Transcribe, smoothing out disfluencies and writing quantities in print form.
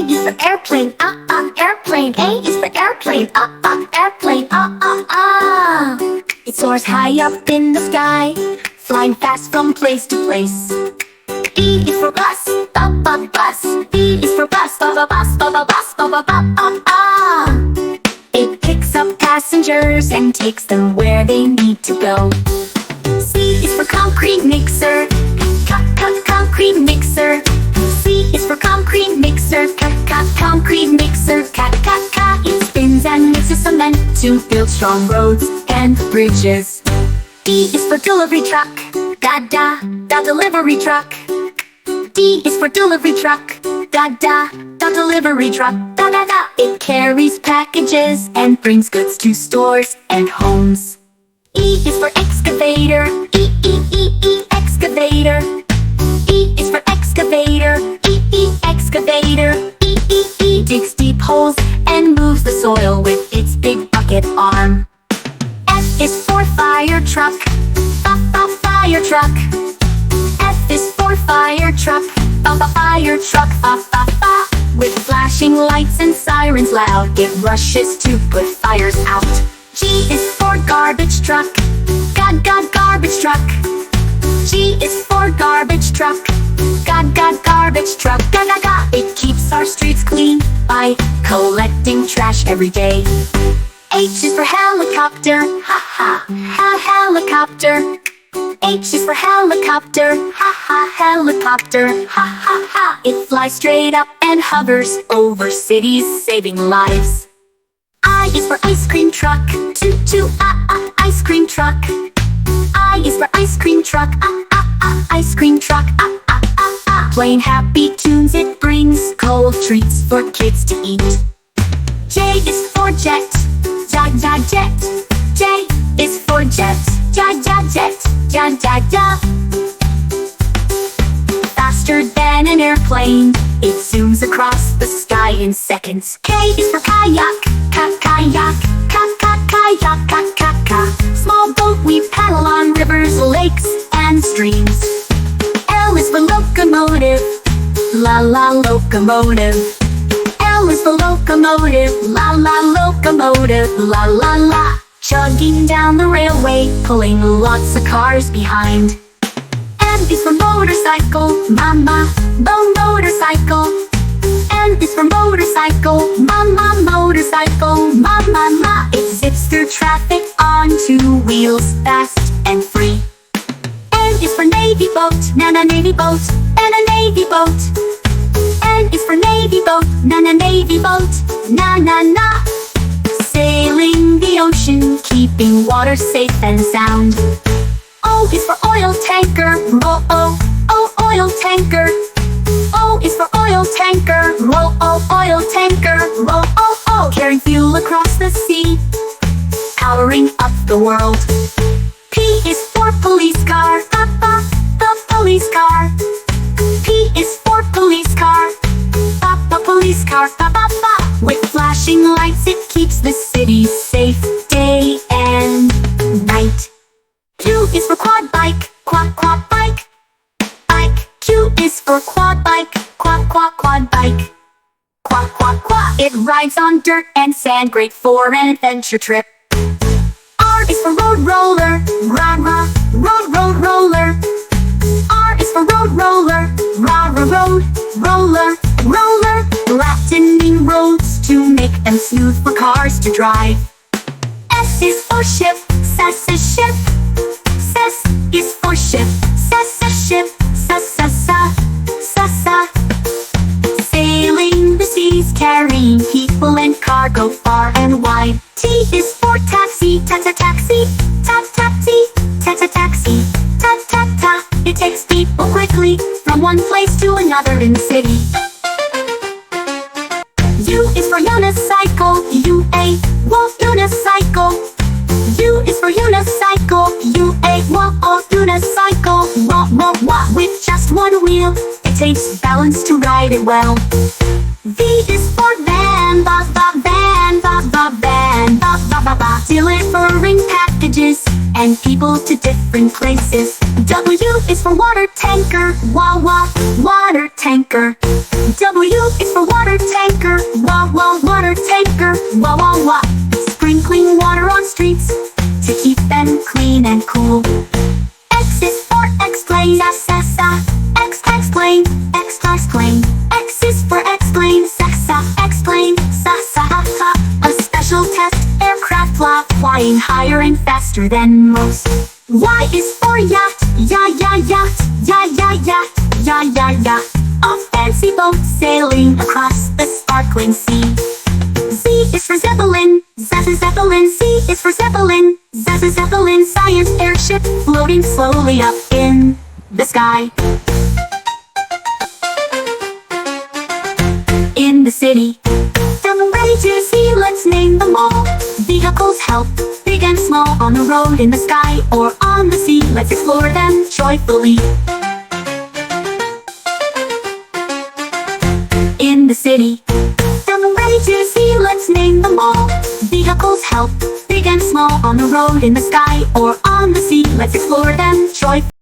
is for airplane, airplane. A is for airplane, airplane, It soars high up in the sky, flying fast from place to place. B is for bus, bus. B is for bus, bus. It picks up passengers and takes them where they need to go. C is for concrete mixer, concrete mixer. C is for concrete mixer, concrete mixer. It spins and mixes cement to build strong roads and bridges. D is for delivery truck, da delivery truck. D is for delivery truck, da delivery truck, da. It carries packages and brings goods to stores and homes. E is for excavator, excavator. E is for excavator, excavator. Digs deep holes and moves the soil with its big bucket arm. F is for fire truck, fire truck. F is for fire truck, fire truck, With flashing lights and sirens loud, it rushes to put fires out. G is for garbage truck, garbage truck. G is for garbage truck, garbage truck, It keeps our streets clean by collecting trash every day. H is for helicopter, helicopter. H is for helicopter, helicopter, It flies straight up and hovers over cities, saving lives. I is for ice cream truck, ice cream truck. I is for ice cream truck, ice cream truck, Playing happy tunes, it brings cold treats for kids to eat. J is for jet, jet. J is for jet, jet. Faster than an airplane, it zooms across the sky in seconds. K is for kayak, kayak. Small boat we paddle on rivers, lakes, and streams. L is for locomotive, locomotive. L is for locomotive, locomotive, Chugging down the railway, pulling lots of cars behind. M is for motorcycle, mama, motorcycle. N is for motorcycle, mama, motorcycle, mama. It zips through traffic on two wheels, fast and free. N is for navy boat, navy boat, and a navy boat. N is for navy boat, navy boat, na. Sailing the ocean, keeping water safe and sound. O is for oil tanker, oil tanker. O is for oil tanker, oil tanker, Carrying fuel across the sea, powering up the world. P is for police car, the police car. P is for police car, police car, With flashing lights, it keeps the city safe day and night. Q is for quad bike, quad bike. Q is for quad bike, quad bike. It rides on dirt and sand, great for an adventure trip. R is for road roller, road roller. R is for road roller, roller. Flattening roads to make them smooth for cars to drive. S is for ship, S is for ship, ship, Sailing the seas, carrying people and cargo far and wide. T is for taxi, taxi. It takes people quickly from one place to another in the city. U is for unicycle, unicycle. U is for unicycle, unicycle. With just one wheel, it takes balance to ride it well. V is for van, van, delivering packages and people to different places. W is for water tanker, water tanker. tanker. W is for water tanker. Wah wah water tanker. Wah wah wah. Sprinkling water on streets to keep them clean and cool. X is for explain. Explain. Explain. X is for explain. Explain. A special test aircraft flying higher and faster than most. Y is for yacht. Yacht. A fancy boat sailing across the sparkling sea. Z is for Zeppelin. Zeppelin. Z is for Zeppelin. Zeppelin. Science airship floating slowly up in the sky. In the city, from ready to see, let's name them all. Vehicles help, big and small, on the road, in the sky, or on the sea. Let's explore them joyfully. In the city, from ready to see, let's name them all. Vehicles help, big and small, on the road, in the sky, or on the sea. Let's explore them joyfully.